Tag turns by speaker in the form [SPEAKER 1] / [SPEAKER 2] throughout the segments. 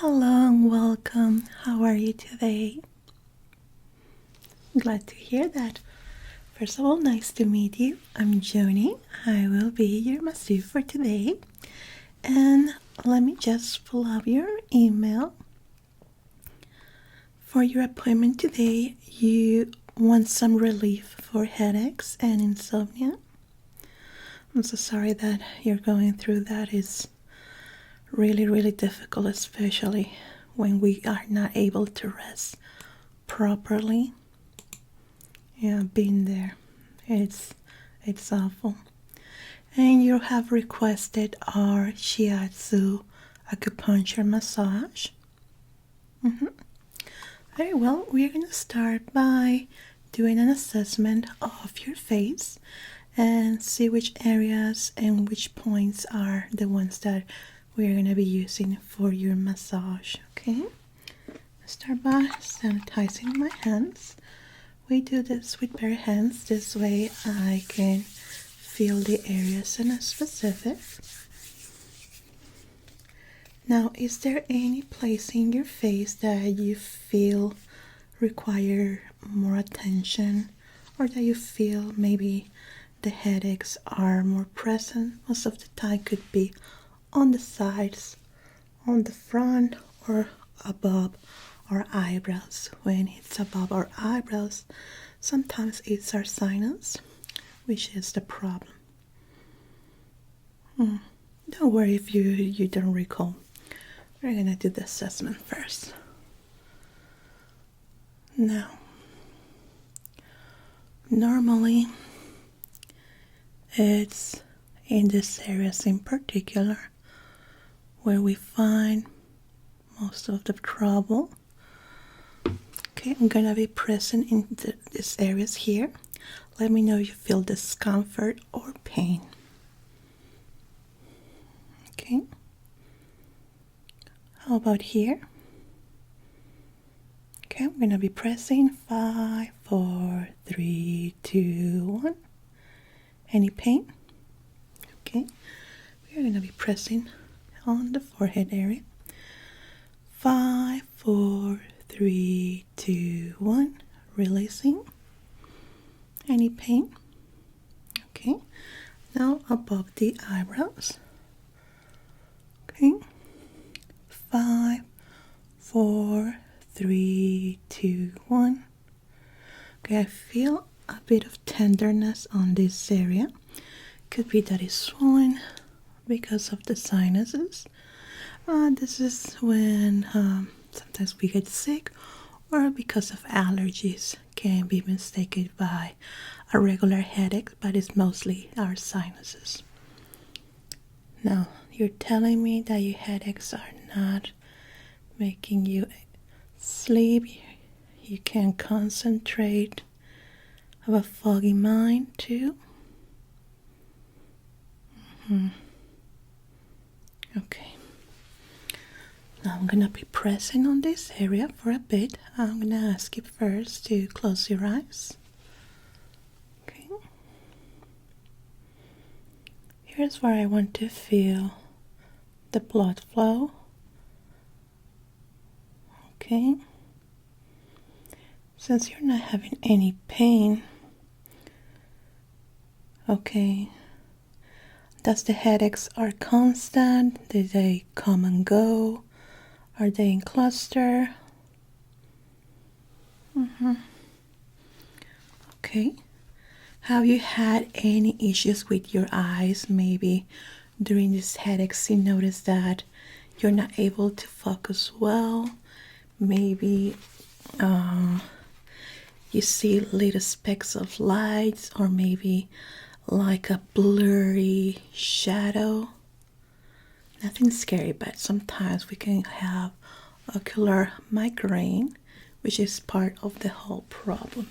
[SPEAKER 1] Hello and welcome. How are you today? Glad to hear that. First of all, nice to meet you. I'm Jonie. I will be your masseuse for today. And let me just pull up your email. For your appointment today, you want some relief for headaches and insomnia. I'm so sorry that you're going through that. It's really difficult, especially when we are not able to rest properly. Yeah, been there. It's awful. And you have requested our Shiatsu acupuncture massage. Very well, we're going to start by doing an assessment of your face and see which areas and which points are the ones that we're going to be using for your massage. Okay, start by sanitizing my hands. We do this with bare hands, this way I can feel the areas in a specific. Now, is there any place in your face that you feel require more attention, or that you feel maybe the headaches are more present? Most of the time could be on the sides, on the front, or above our eyebrows. When it's above our eyebrows, sometimes it's our sinus, which is the problem. Don't worry if you don't recall. We're gonna do the assessment first. Now, normally it's in these areas in particular where we find most of the trouble. Okay, I'm gonna be pressing in these areas here. Let me know if you feel discomfort or pain. Okay, how about here? Okay, I'm gonna be pressing 5, 4, 3, 2, 1. Any pain? Okay, we're gonna be pressing on the forehead area. 5, 4, 3, 2, 1. Releasing. Any pain? Okay, now above the eyebrows. Okay, 5, 4, 3, 2, 1. Okay, I feel a bit of tenderness on this area. Could be that it's swollen because of the sinuses. This is when sometimes we get sick, or because of allergies, can be mistaken by a regular headache, but it's mostly our sinuses. Now, you're telling me that your headaches are not making you sleep, you can't concentrate, have a foggy mind too? Okay. Now I'm gonna be pressing on this area for a bit. I'm gonna ask you first to close your eyes. Okay. Here's where I want to feel the blood flow. Okay. Since you're not having any pain, okay, does the headaches are constant? Do they come and go? Are they in cluster? Okay. Have you had any issues with your eyes? Maybe during these headaches you notice that you're not able to focus well. Maybe you see little specks of lights, or maybe like a blurry shadow. Nothing scary, but sometimes we can have ocular migraine, which is part of the whole problem.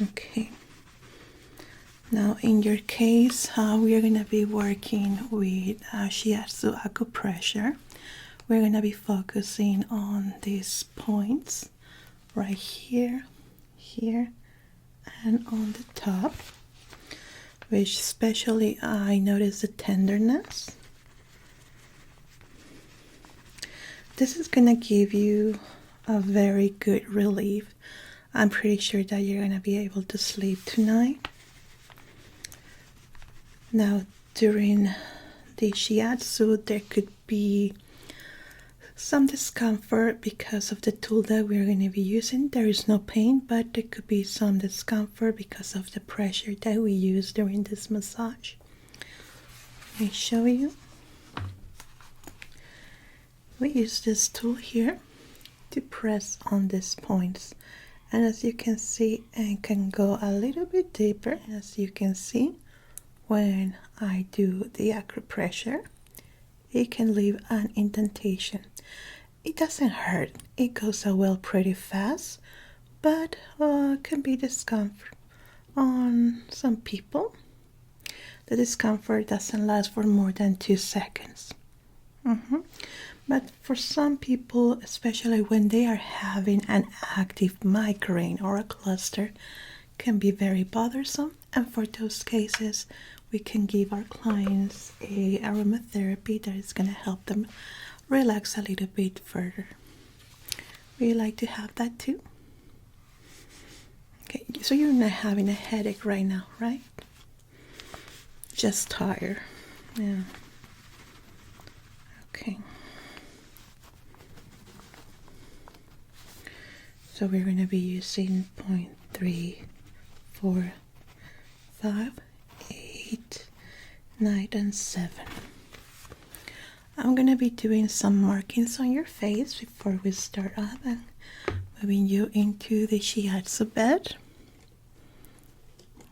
[SPEAKER 1] Okay. Now, in your case, we are going to be working with Shiatsu Acupressure. We're going to be focusing on these points right here, here, and on the top, which especially I notice the tenderness. this is gonna give you a very good relief. I'm pretty sure that you're gonna be able to sleep tonight. Now, during the Shiatsu, there could be some discomfort because of the tool that we're going to be using. There is no pain, but there could be some discomfort because of the pressure that we use during this massage. Let me show you. We use this tool here to press on these points, and as you can see, I can go a little bit deeper. As you can see, when I do the acupressure, it can leave an indentation. It doesn't hurt. It goes away pretty fast, but can be discomfort on some people. The discomfort doesn't last for more than 2 seconds. But for some people, especially when they are having an active migraine or a cluster, can be very bothersome. And for those cases, we can give our clients a aromatherapy that is going to help them relax a little bit further. Would you like to have that too? Okay, so you're not having a headache right now, right? Just tired. Yeah. Okay. So we're going to be using 0.3, 4, 5, 8, 9, and 7. I'm going to be doing some markings on your face before we start off and moving you into the Shiatsu bed.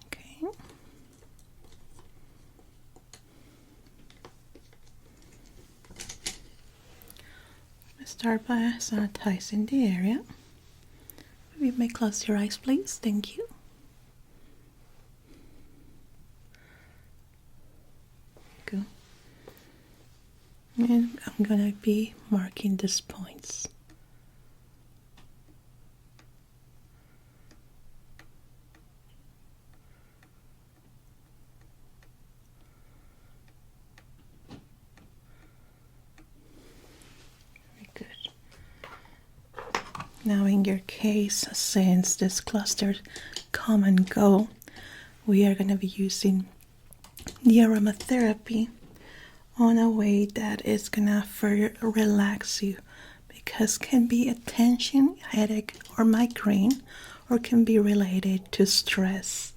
[SPEAKER 1] Okay. Let's start by sanitizing the area. You may close your eyes, please. Thank you. Good. And I'm gonna be marking these points. Very good. Now in your case, since these clusters come and go, we are gonna be using the aromatherapy on a way that is gonna further relax you, because can be a tension, headache, or migraine, or can be related to stress.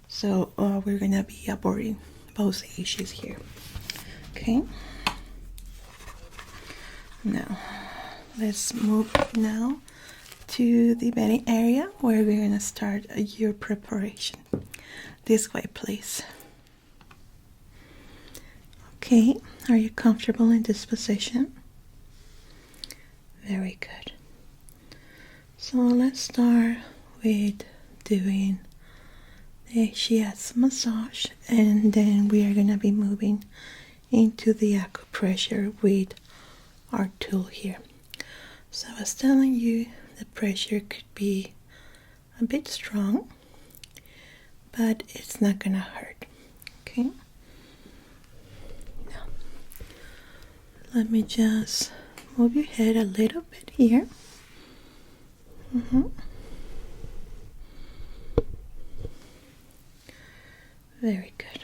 [SPEAKER 1] So we're gonna be avoiding both issues here. Okay. Now let's move now to the bedding area where we're gonna start your preparation. This way, please. Okay, are you comfortable in this position? Very good. So let's start with doing the Shiatsu massage, and then we are going to be moving into the acupressure with our tool here. So I was telling you the pressure could be a bit strong, but it's not going to hurt. Okay. Let me just move your head a little bit here. Very good.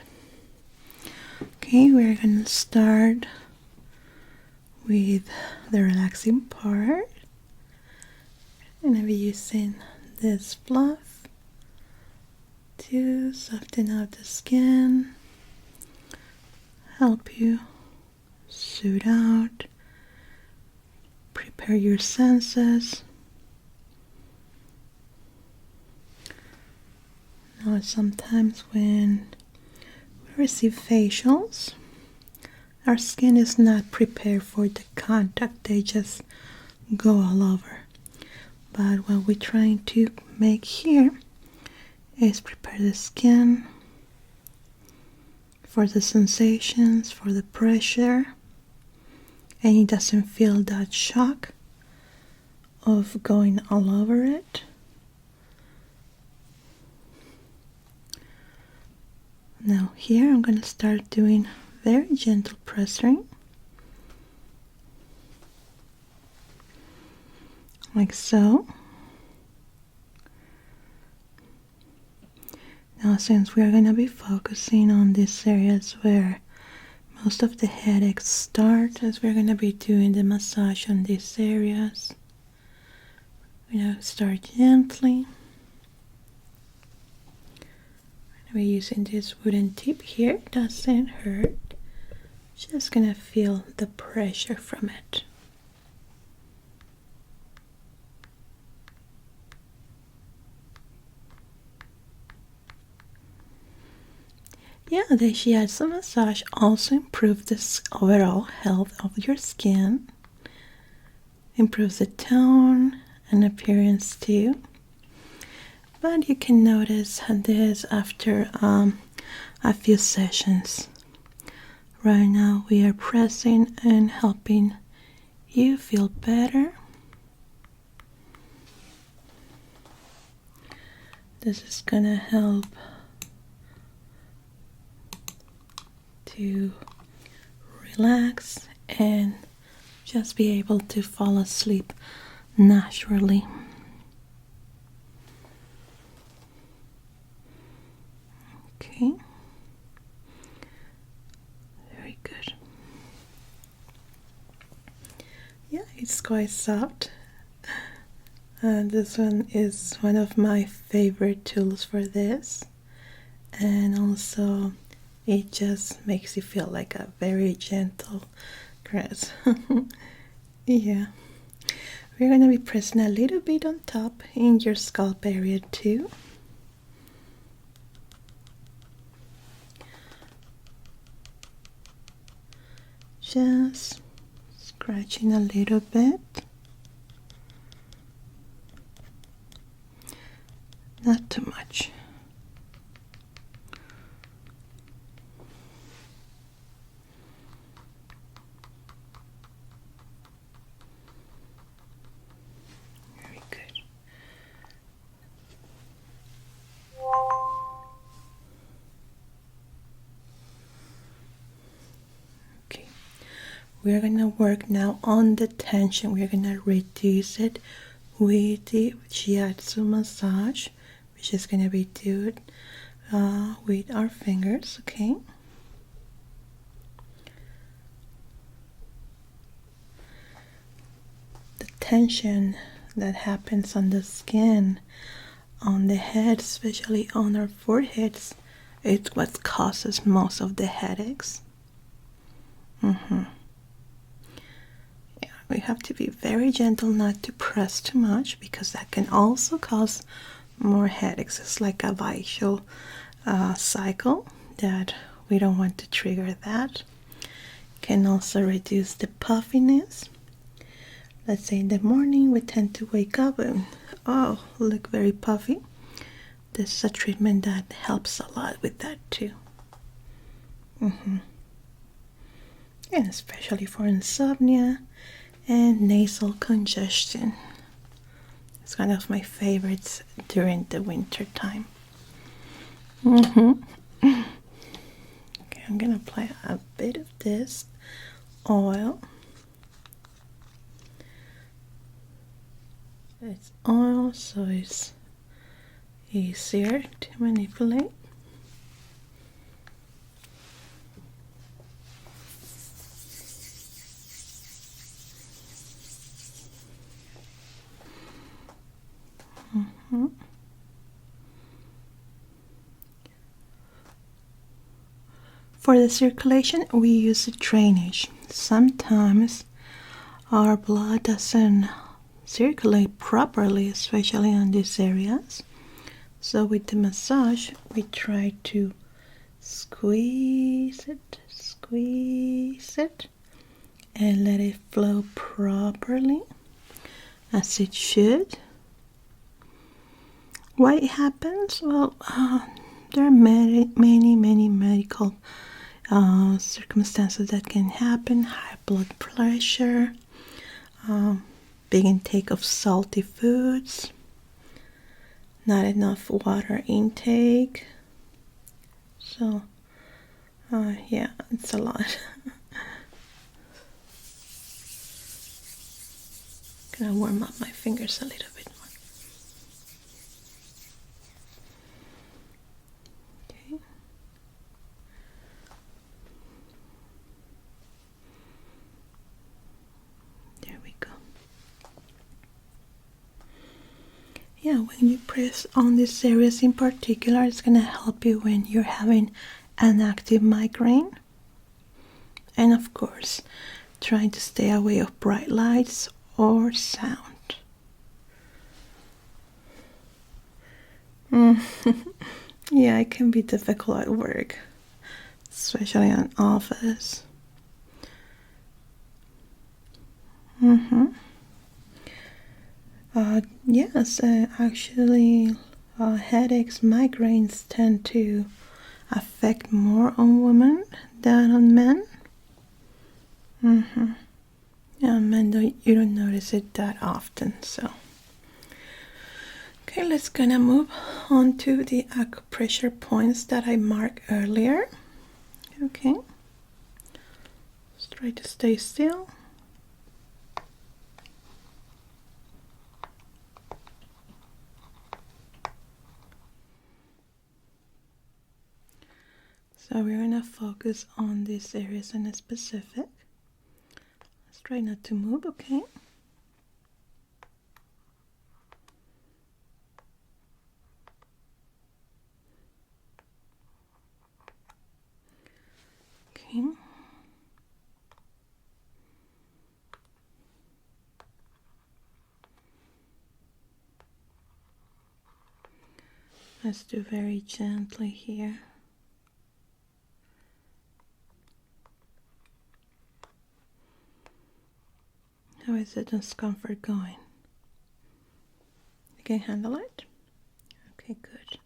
[SPEAKER 1] Okay, we're going to start with the relaxing part. I'm going to be using this fluff to soften out the skin, help you soothe out, prepare your senses. Now sometimes when we receive facials, our skin is not prepared for the contact, they just go all over. But what we're trying to make here is prepare the skin for the sensations, for the pressure, and it doesn't feel that shock of going all over it. Now here I'm going to start doing very gentle pressing. like so. Now, since we are going to be focusing on these areas where most of the headaches start, as we're going to be doing the massage on these areas, we're going to start gently. We're using this wooden tip here, it doesn't hurt. Just going to feel the pressure from it. Yeah, the Shiatsu massage also improves the overall health of your skin, improves the tone and appearance too. But you can notice this after a few sessions. Right now we are pressing and helping you feel better. This is gonna help to relax and just be able to fall asleep naturally. Okay, very good. Yeah, it's quite soft. This one is one of my favorite tools for this, and also it just makes you feel like a very gentle caress. Yeah, we're going to be pressing a little bit on top in your scalp area too. Just scratching a little bit. Not too much. Very good. Okay. We're going to work now on the tension. We're going to reduce it with the Shiatsu massage, which is going to be done with our fingers, okay? The tension that happens on the skin, on the head, especially on our foreheads, it's what causes most of the headaches. Yeah, we have to be very gentle not to press too much, because that can also cause more headaches. It's like a vicious cycle that we don't want to trigger that. Can also reduce the puffiness. Let's say in the morning we tend to wake up and look very puffy. This is a treatment that helps a lot with that too. And especially for insomnia and nasal congestion. It's one of my favorites during the winter time. Okay, I'm gonna apply a bit of this oil. It's oil, so it's easier to manipulate. For the circulation, we use a drainage. Sometimes our blood doesn't circulate properly, especially on these areas. So with the massage, we try to squeeze it, and let it flow properly, as it should. Why it happens? Well, there are many medical circumstances that can happen. High blood pressure, big intake of salty foods, not enough water intake. So yeah, it's a lot. Gonna warm up my fingers a little bit more. Okay. There we go. Yeah, when you press on these areas in particular, it's gonna help you when you're having an active migraine. And of course, trying to stay away of bright lights or sound. Yeah, it can be difficult at work, especially in office. Yes, actually, headaches, migraines tend to affect more on women than on men. Yeah, men you don't notice it that often, so. Okay, let's gonna move on to the acupressure points that I marked earlier. Okay, let's try to stay still. So we're gonna focus on these areas in a specific. Let's try not to move, okay? Okay. Let's do very gently here. How is the discomfort going? You can handle it? Okay, good.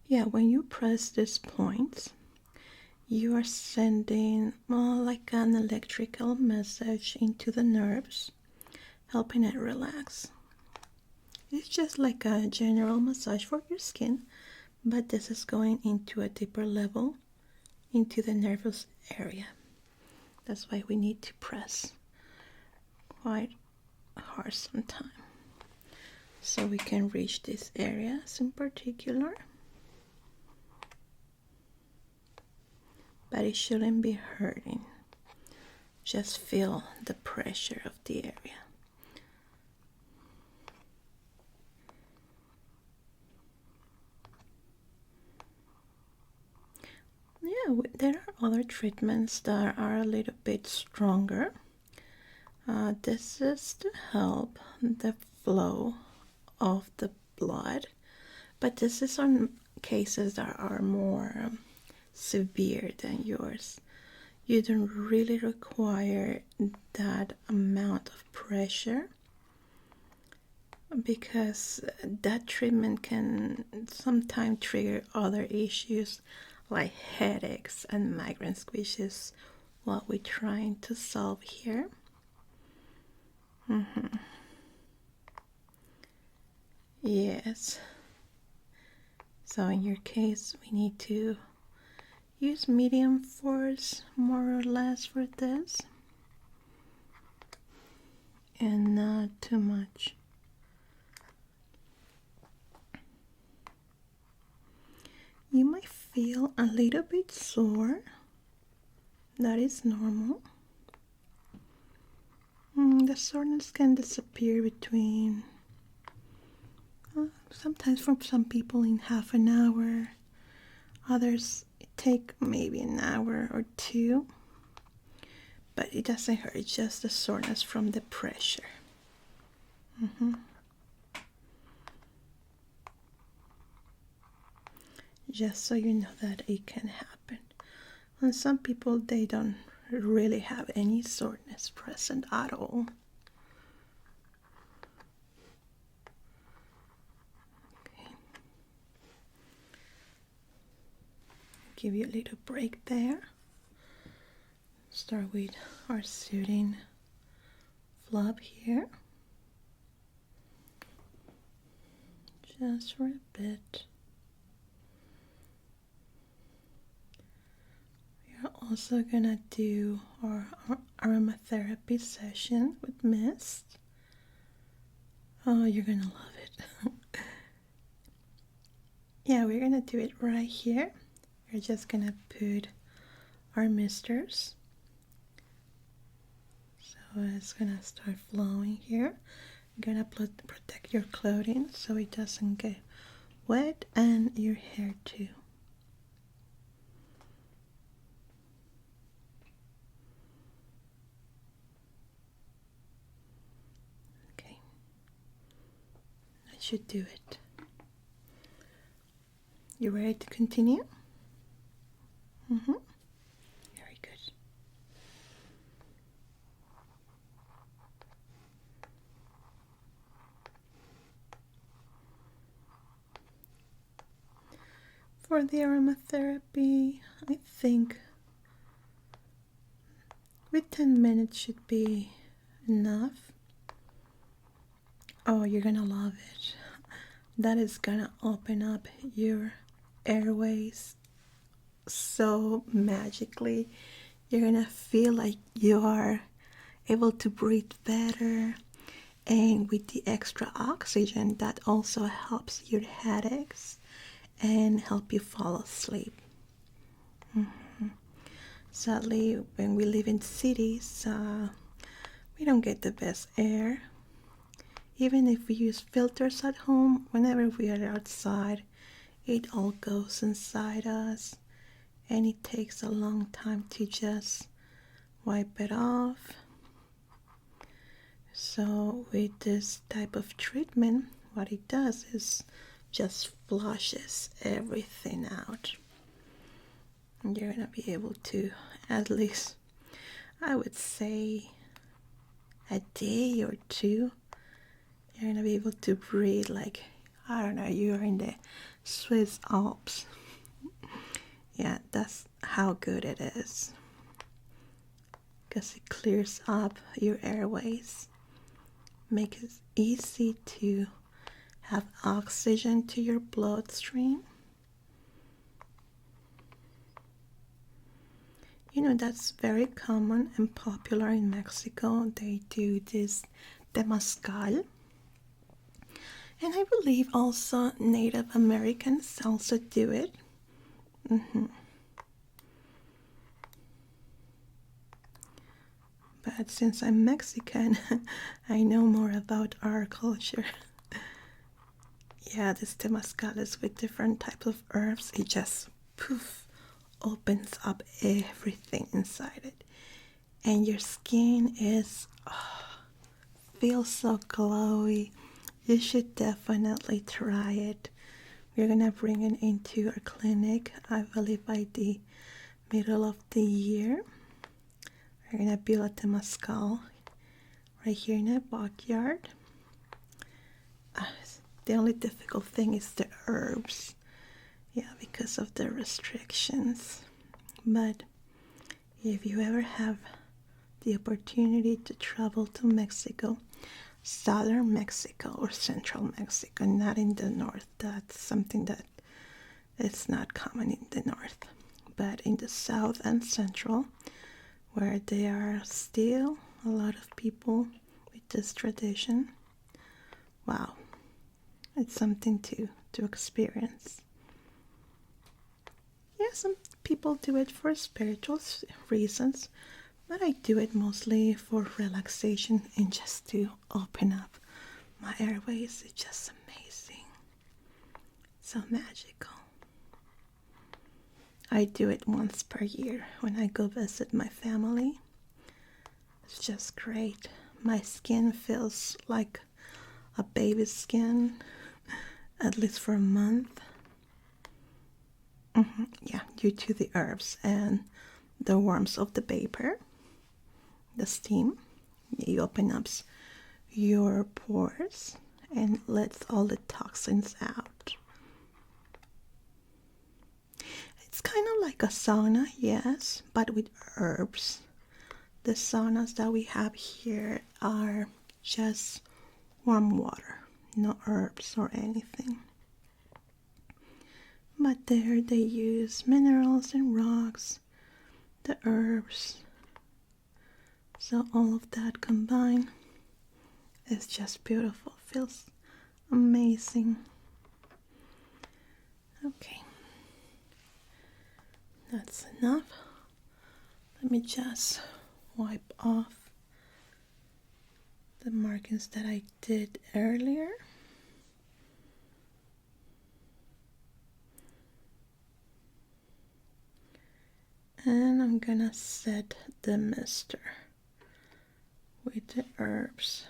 [SPEAKER 1] Yeah, when you press these points, you are sending like an electrical message into the nerves, helping it relax. It's just like a general massage for your skin, but this is going into a deeper level into the nervous area. That's why we need to press quite hard sometimes, so we can reach these areas in particular. But it shouldn't be hurting. Just feel the pressure of the area. Yeah, there are other treatments that are a little bit stronger. This is to help the flow of the blood, but this is on cases that are more severe than yours. You don't really require that amount of pressure, because that treatment can sometimes trigger other issues like headaches and migraines, which is what we're trying to solve here. Yes. So in your case, we need to use medium force more or less for this, and not too much. You might feel a little bit sore. That is normal. The soreness can disappear between sometimes for some people in half an hour. Others take maybe an hour or two. But it doesn't hurt, it's just the soreness from the pressure. Just so you know that it can happen. And some people, they don't really have any soreness present at all. Okay. Give you a little break there. Start with our soothing flub here. just for a bit. We're also gonna do our aromatherapy session with mist. Oh, you're gonna love it. Yeah, we're gonna do it right here. We're just gonna put our misters. So it's gonna start flowing here. You're gonna protect your clothing so it doesn't get wet, and your hair too. Okay, that should do it. You ready to continue? Very good. For the aromatherapy, I think with 10 minutes should be enough. Oh, you're gonna love it. That is gonna open up your airways so magically. You're gonna feel like you are able to breathe better, and with the extra oxygen that also helps your headaches and help you fall asleep. Sadly, when we live in cities, we don't get the best air. Even if we use filters at home, whenever we are outside, it all goes inside us, and it takes a long time to just wipe it off. So with this type of treatment, what it does is just flushes everything out. And you're gonna be able to, at least, I would say, a day or two, you're gonna be able to breathe like, I don't know, you're in the Swiss Alps. Yeah, that's how good it is, because it clears up your airways, makes it easy to have oxygen to your bloodstream. You know, that's very common and popular in Mexico. They do this temazcal. And I believe also Native Americans also do it. But since I'm Mexican, I know more about our culture. Yeah, this temazcal is with different types of herbs. It just poof opens up everything inside it, and your skin is feels so glowy. You should definitely try it. We're gonna bring it into our clinic, I believe by the middle of the year. We're gonna build a temazcal right here in our backyard. The only difficult thing is the herbs, yeah, because of the restrictions. But if you ever have the opportunity to travel to Mexico, southern Mexico or central Mexico, not in the north, that's something that is not common in the north, but in the south and central, where there are still a lot of people with this tradition, wow, it's something to experience. Yeah, some people do it for spiritual reasons, but I do it mostly for relaxation and just to open up my airways. It's just amazing. So magical. I do it once per year when I go visit my family. It's just great. My skin feels like a baby's skin, at least for a month. Yeah, due to the herbs and the warmth of the vapor, the steam. It opens up your pores and lets all the toxins out. It's kind of like a sauna, yes, but with herbs. The saunas that we have here are just warm water, no herbs or anything. but there they use minerals and rocks, the herbs. So all of that combined is just beautiful. Feels amazing. Okay, that's enough. Let me just wipe off the markings that I did earlier. And I'm gonna set the mister with the herbs.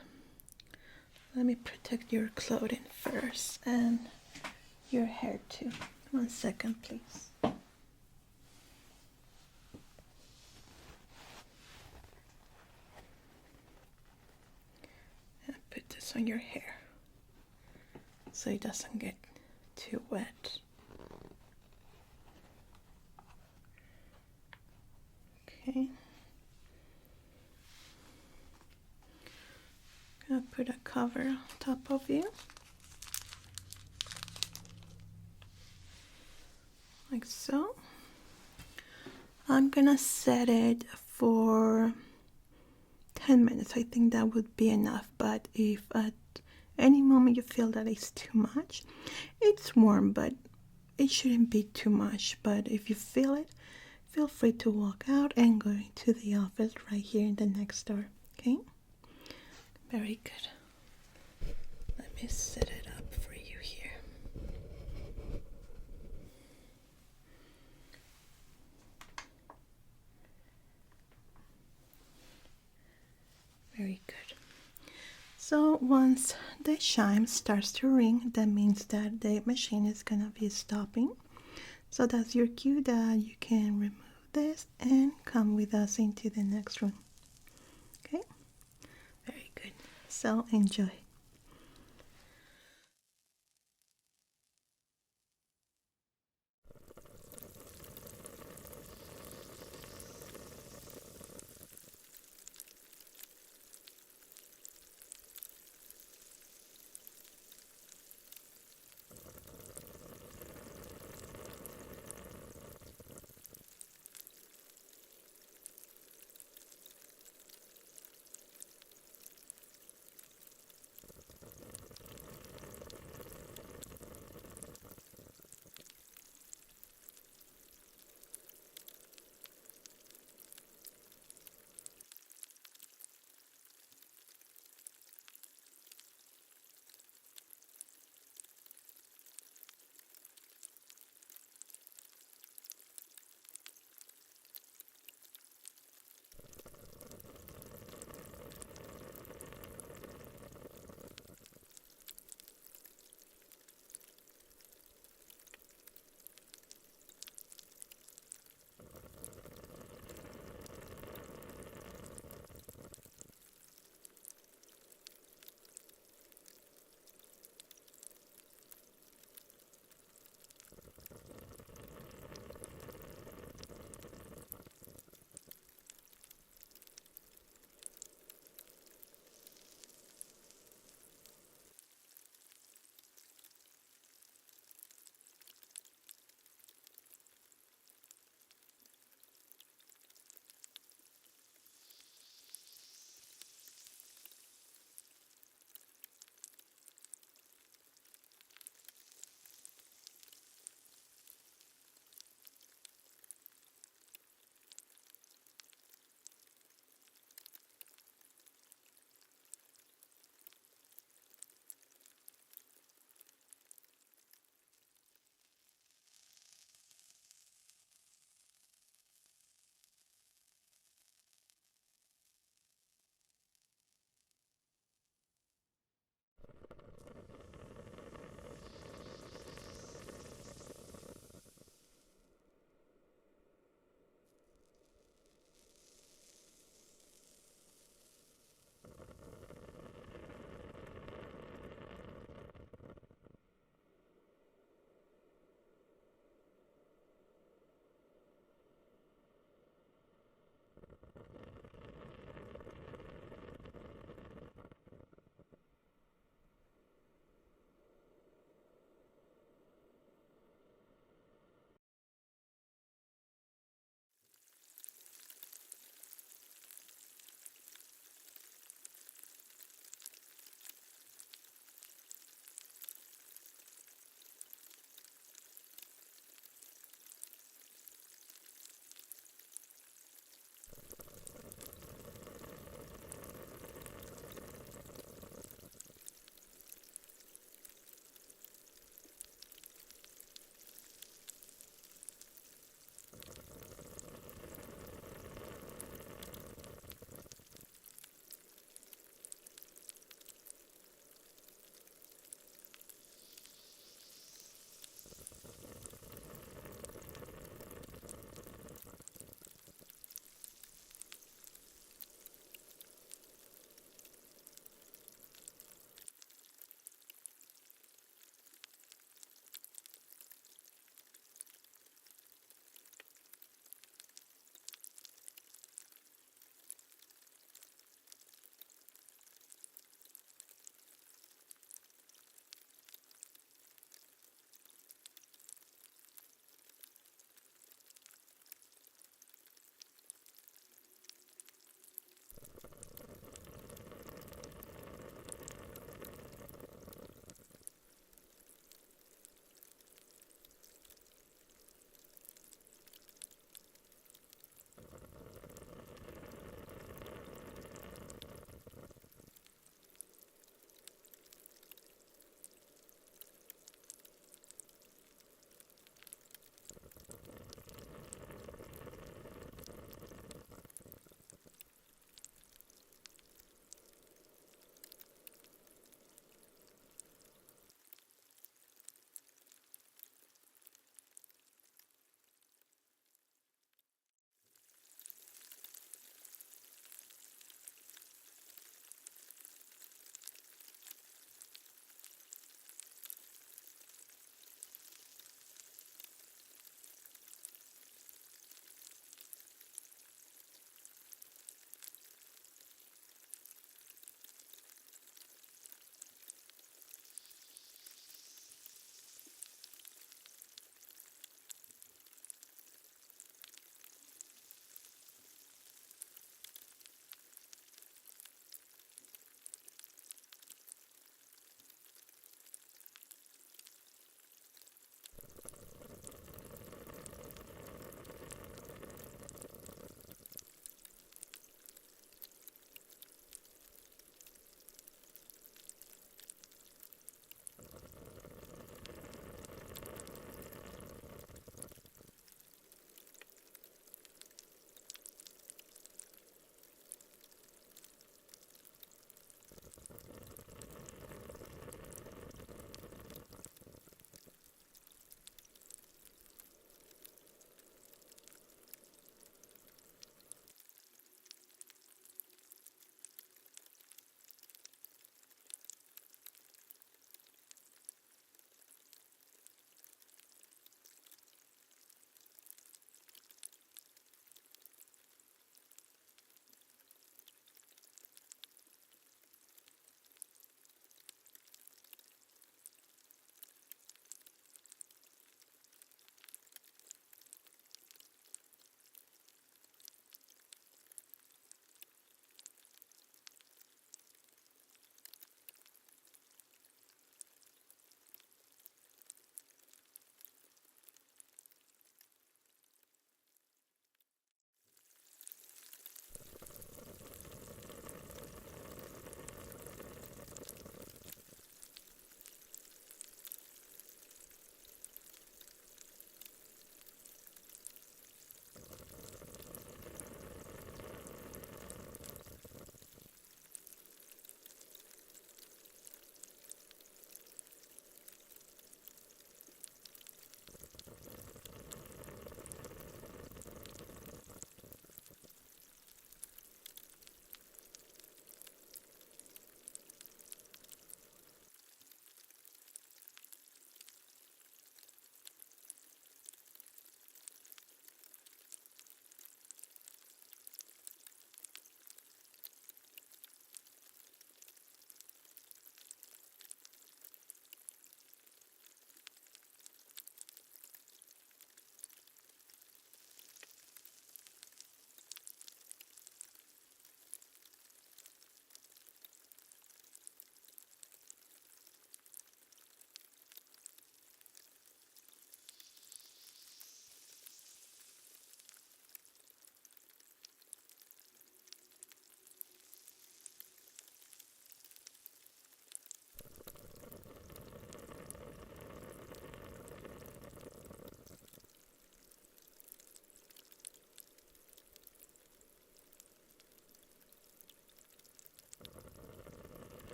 [SPEAKER 1] Let me protect your clothing first and your hair too. 1 second, please. And put this on your hair so it doesn't get too wet. Okay. Gonna put a cover on top of you. Like so. I'm gonna set it for 10 minutes. I think that would be enough, but if at any moment you feel that it's too much, it's warm, but it shouldn't be too much. But if you feel it, feel free to walk out and go to the office right here in the next door. Okay? Very good. Let me set it up for you here. Very good. So once the chime starts to ring, that means that the machine is gonna be stopping. So that's your cue that you can remove this and come with us into the next room. Okay? Very good. So enjoy.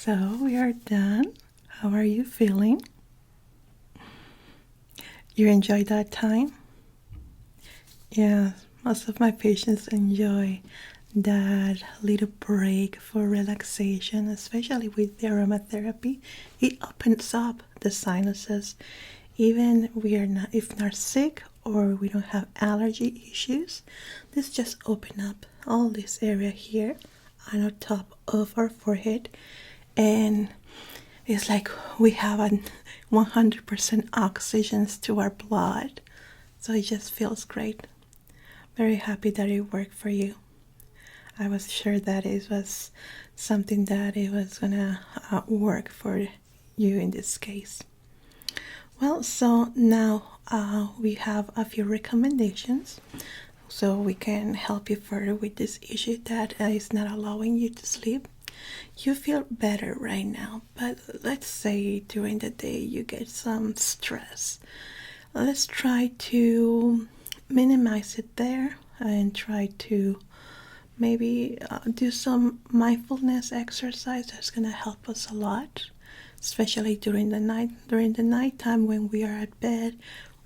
[SPEAKER 1] So we are done. How are you feeling? You enjoyed that time? Yeah, most of my patients enjoy that little break for relaxation, especially with the aromatherapy. It opens up the sinuses. Even we are not, if not sick or we don't have allergy issues, this just open up all this area here on the top of our forehead, and it's like we have a 100% oxygen to our blood, so it just feels great. Very happy that it worked for you. I was sure that it was something that it was gonna work for you in this case. Well, so now we have a few recommendations so we can help you further with this issue that is not allowing you to sleep. You feel better right now, but let's say during the day you get some stress. Let's try to minimize it there and try to maybe do some mindfulness exercise. That's going to help us a lot, especially during the nighttime when we are at bed,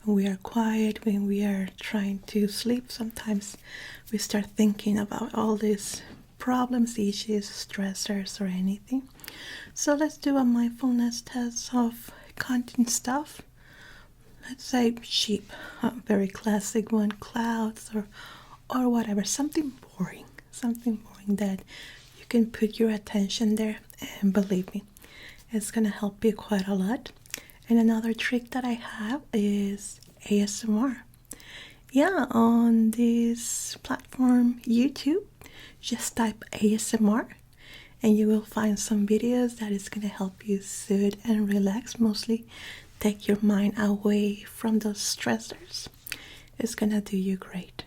[SPEAKER 1] when we are quiet, when we are trying to sleep. Sometimes we start thinking about all these problems, issues, stressors, or anything. So let's do a mindfulness test of counting stuff. Let's say sheep, a very classic one, clouds, or whatever, something boring that you can put your attention there, and believe me, it's gonna help you quite a lot. And another trick that I have is ASMR. Yeah, on this platform YouTube, just type ASMR and you will find some videos that is gonna help you soothe and relax, mostly take your mind away from those stressors. It's gonna do you great.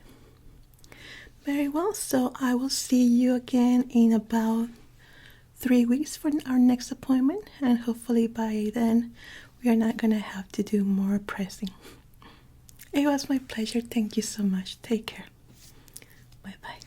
[SPEAKER 1] Very well, so I will see you again in about 3 weeks for our next appointment, and hopefully by then we are not gonna have to do more pressing. It was my pleasure. Thank you so much. Take care. Bye bye.